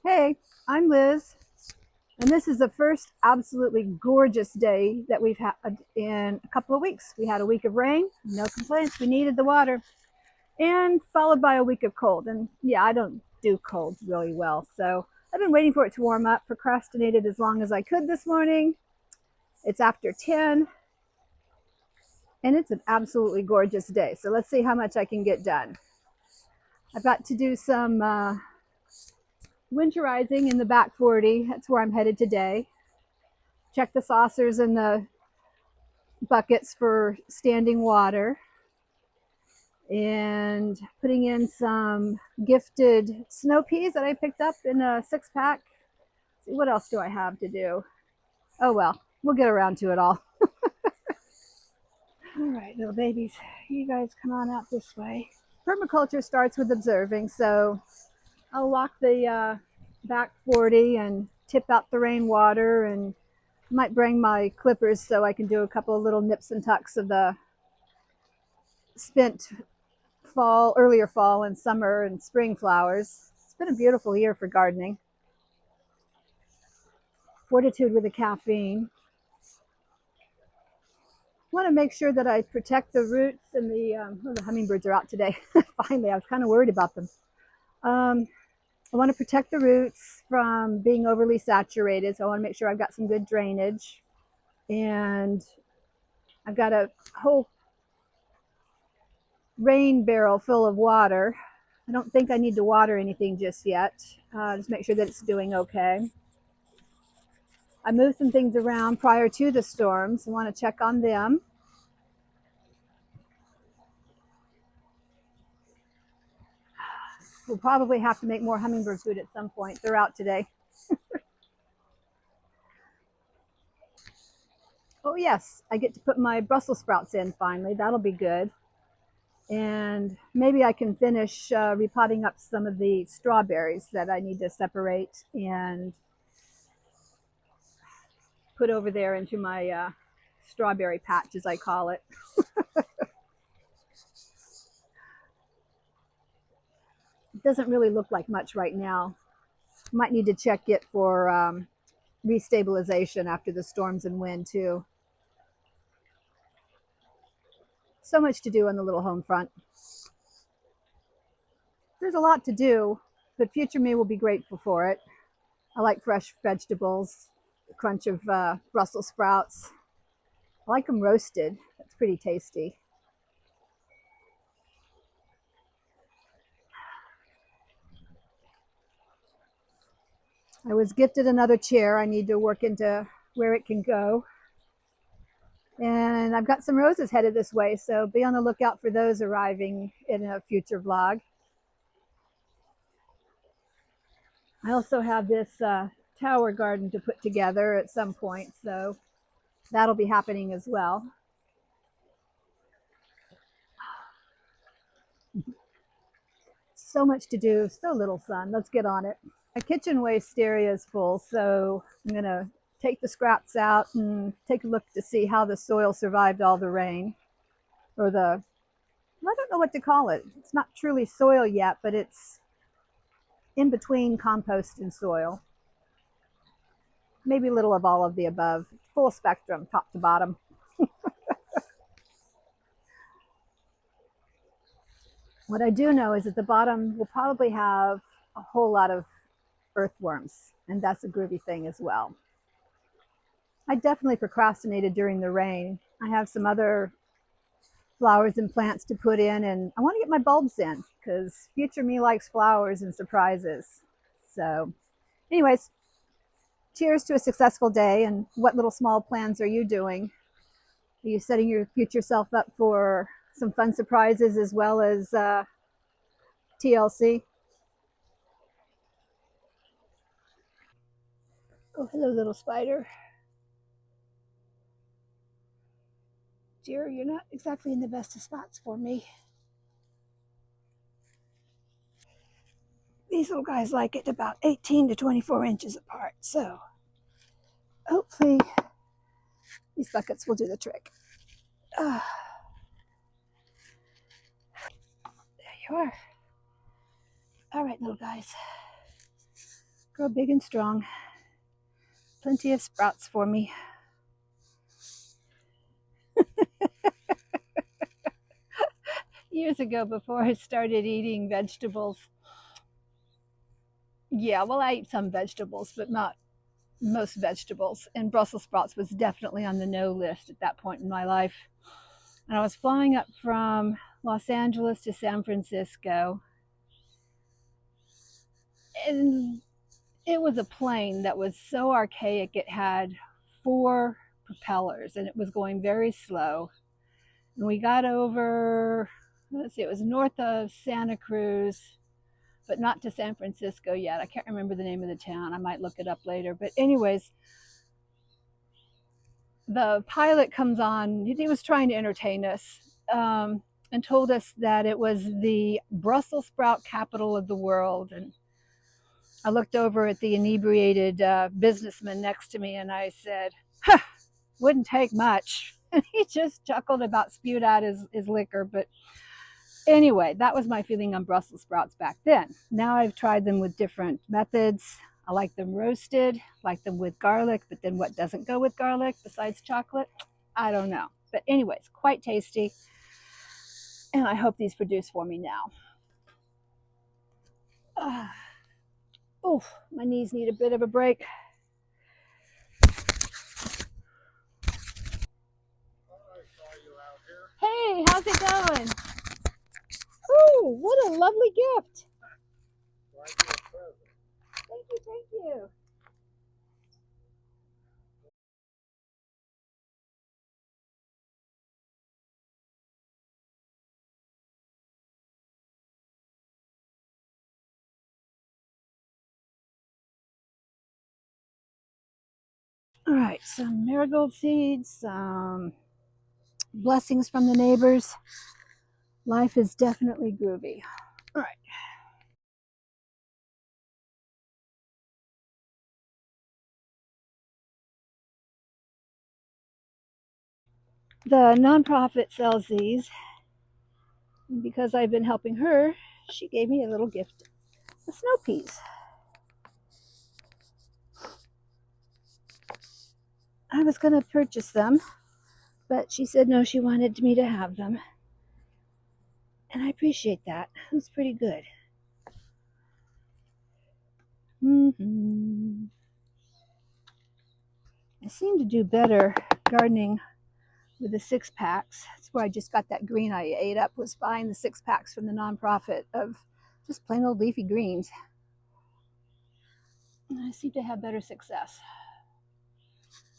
Hey, I'm Liz, and this is the first absolutely gorgeous day that we've had in a couple of weeks. We had a week of rain, no complaints, we needed the water, and followed by a week of cold. And yeah, I don't do cold really well, so I've been waiting for it to warm up, procrastinated as long as I could this morning. It's after 10, and it's an absolutely gorgeous day. So let's see how much I can get done. I've got to do some winterizing in the back 40. That's where I'm headed today. Check the saucers and the buckets for standing water, and putting in some gifted snow peas that I picked up in a 6-pack. See, what else do I have to do? Oh well, we'll get around to it all. All right, little babies, you guys come on out this way. Permaculture starts with observing, so I'll lock the back 40 and tip out the rainwater, and might bring my clippers so I can do a couple of little nips and tucks of the spent earlier fall and summer and spring flowers. It's been a beautiful year for gardening. Fortitude with the caffeine. Want to make sure that I protect the roots and the hummingbirds are out today. Finally, I was kind of worried about them. I want to protect the roots from being overly saturated, so I want to make sure I've got some good drainage. And I've got a whole rain barrel full of water. I don't think I need to water anything just yet. Just make sure that it's doing okay. I moved some things around prior to the storms. I want to check on them. We'll probably have to make more hummingbird food at some point. They're out today. Oh yes, I get to put my Brussels sprouts in finally. That'll be good. And maybe I can finish repotting up some of the strawberries that I need to separate and put over there into my strawberry patch, as I call it. It doesn't really look like much right now. Might need to check it for restabilization after the storms and wind too. So much to do on the little home front. There's a lot to do, but future me will be grateful for it. I like fresh vegetables, the crunch of Brussels sprouts. I like them roasted. That's pretty tasty. I was gifted another chair. I need to work into where it can go. And I've got some roses headed this way, so be on the lookout for those arriving in a future vlog. I also have this tower garden to put together at some point, so that'll be happening as well. So much to do, so little sun. Let's get on it. My kitchen waste area is full, so I'm going to take the scraps out and take a look to see how the soil survived all the rain. Or I don't know what to call it. It's not truly soil yet, but it's in between compost and soil. Maybe a little of all of the above. Full spectrum, top to bottom. What I do know is that the bottom will probably have a whole lot of earthworms, and that's a groovy thing as well. I definitely procrastinated during the rain. I have some other flowers and plants to put in, and I want to get my bulbs in because future me likes flowers and surprises. So anyways, cheers to a successful day. And what little small plans are you doing? Are you setting your future self up for some fun surprises as well as TLC? Oh, hello, little spider. Dear, you're not exactly in the best of spots for me. These little guys like it about 18 to 24 inches apart, so hopefully these buckets will do the trick. There you are. All right, little guys. Grow big and strong. Plenty of sprouts for me. Years ago, before I started eating vegetables, yeah, well, I eat some vegetables, but not most vegetables. And Brussels sprouts was definitely on the no list at that point in my life. And I was flying up from Los Angeles to San Francisco. And it was a plane that was so archaic, it had 4 propellers and it was going very slow. And we got over, let's see, it was north of Santa Cruz, but not to San Francisco yet. I can't remember the name of the town. I might look it up later. But anyways, the pilot comes on. He was trying to entertain us, and told us that it was the Brussels sprout capital of the world. And I looked over at the inebriated businessman next to me and I said, huh, wouldn't take much. And he just chuckled, about spewed out his liquor. But anyway, that was my feeling on Brussels sprouts back then. Now I've tried them with different methods. I like them roasted, like them with garlic, but then what doesn't go with garlic besides chocolate? I don't know. But anyways, quite tasty. And I hope these produce for me now. Oh, my knees need a bit of a break. Hey, how's it going? Oh, what a lovely gift. Thank you, thank you. All right, some marigold seeds, some blessings from the neighbors. Life is definitely groovy. All right. The nonprofit sells these. And because I've been helping her, she gave me a little gift of snow peas. I was going to purchase them, but she said no, she wanted me to have them. And I appreciate that. It was pretty good. Mm-hmm. I seem to do better gardening with the 6-packs. That's where I just got that green I ate up, was buying the 6-packs from the nonprofit of just plain old leafy greens. And I seem to have better success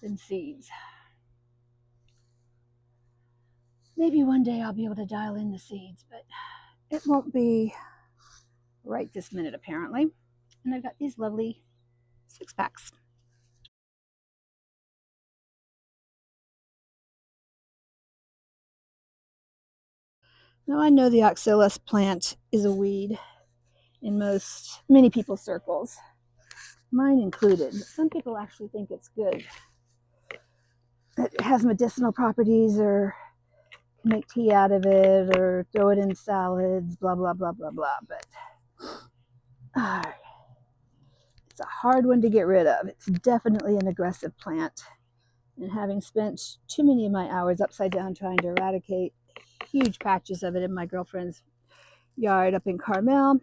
than seeds. Maybe one day I'll be able to dial in the seeds, but it won't be right this minute apparently. And I've got these lovely 6-packs. Now I know the oxalis plant is a weed in many people's circles, mine included. Some people actually think it's good. It has medicinal properties, or make tea out of it, or throw it in salads, blah, blah, blah, blah, blah. But it's a hard one to get rid of. It's definitely an aggressive plant. And having spent too many of my hours upside down trying to eradicate huge patches of it in my girlfriend's yard up in Carmel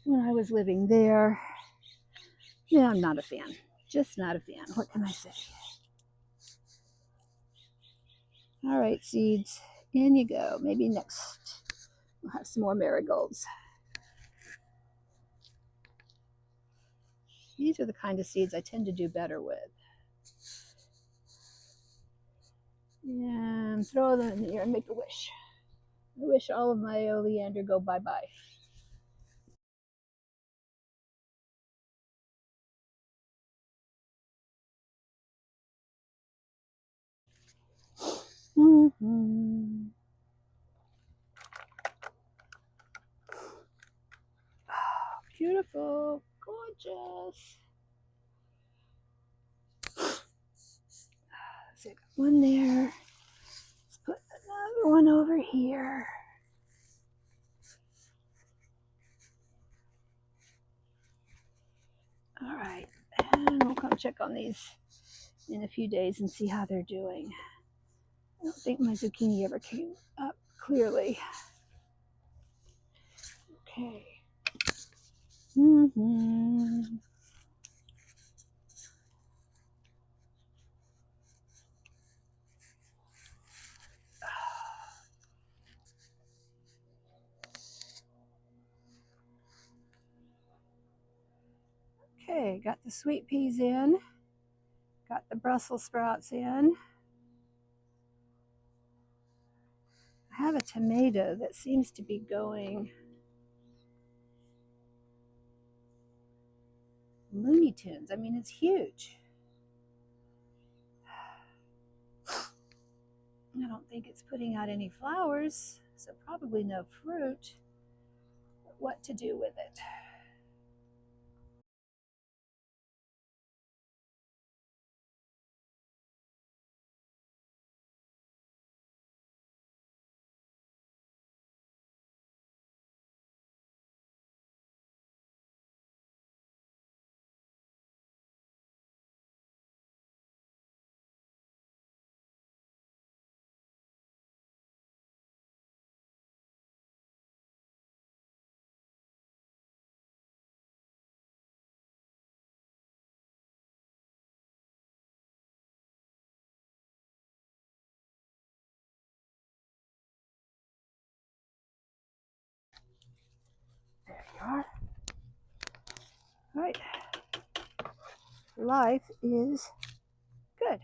when I was living there, yeah, I'm not a fan. Just not a fan. What can I say? All right, seeds, in you go. Maybe next we'll have some more marigolds. These are the kind of seeds I tend to do better with. And throw them in the air and make a wish. I wish all of my oleander go bye-bye. Mm-hmm. Oh, beautiful, gorgeous. So one there. Let's put another one over here. right, and we'll come check on these in a few days and see how they're doing. I don't think my zucchini ever came up clearly. Okay. Okay, got the sweet peas in, got the Brussels sprouts in. I have a tomato that seems to be going Looney Tunes. I mean, it's huge. I don't think it's putting out any flowers, so probably no fruit. But what to do with it? There you are. All right. Life is good.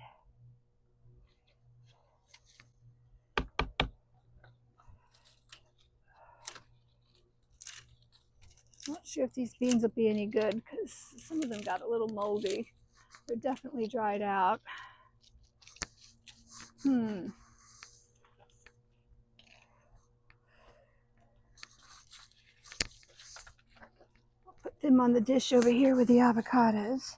Not sure if these beans will be any good because some of them got a little moldy. They're definitely dried out. Put them on the dish over here with the avocados.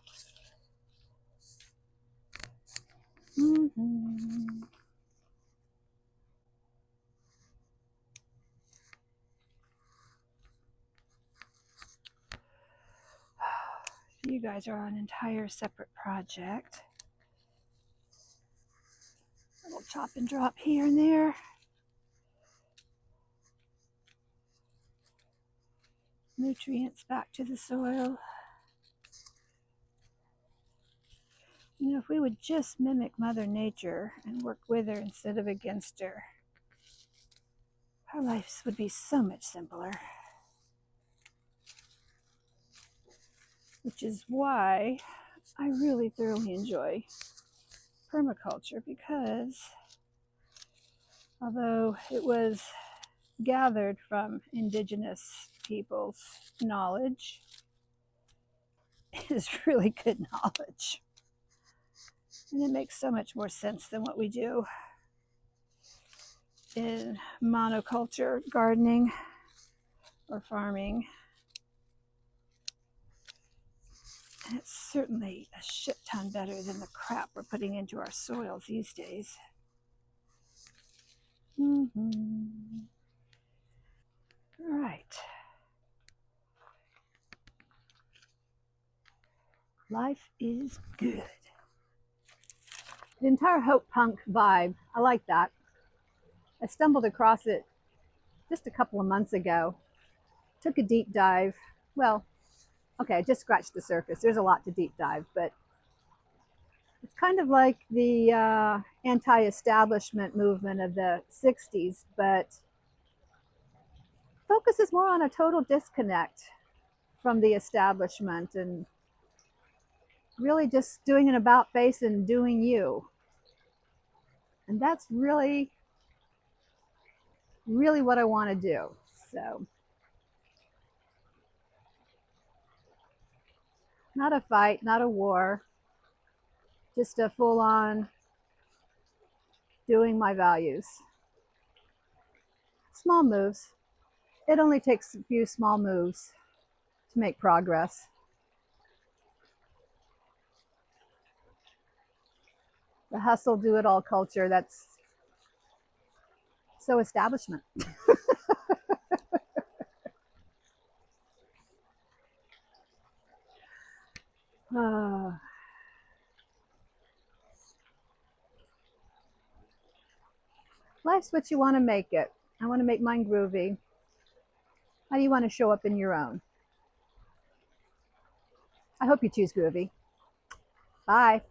You guys are on an entire separate project. A little chop and drop here and there. Nutrients back to the soil. You know, if we would just mimic Mother Nature and work with her instead of against her, our lives would be so much simpler. Which is why I really thoroughly enjoy permaculture, because although it was gathered from indigenous people's knowledge, it is really good knowledge. And it makes so much more sense than what we do in monoculture gardening or farming. And it's certainly a shit ton better than the crap we're putting into our soils these days. All right. Life is good. The entire hopepunk vibe, I like that. I stumbled across it just a couple of months ago. Took a deep dive. Well, okay, I just scratched the surface. There's a lot to deep dive, but it's kind of like the anti-establishment movement of the 60s, but focuses more on a total disconnect from the establishment and really just doing an about face and doing you. And that's really, really what I want to do. So, not a fight, not a war, just a full on doing my values. Small moves. It only takes a few small moves to make progress. The hustle, do it all culture, that's so establishment. Life's what you want to make it. I want to make mine groovy. How do you want to show up in your own? I hope you choose groovy. Bye.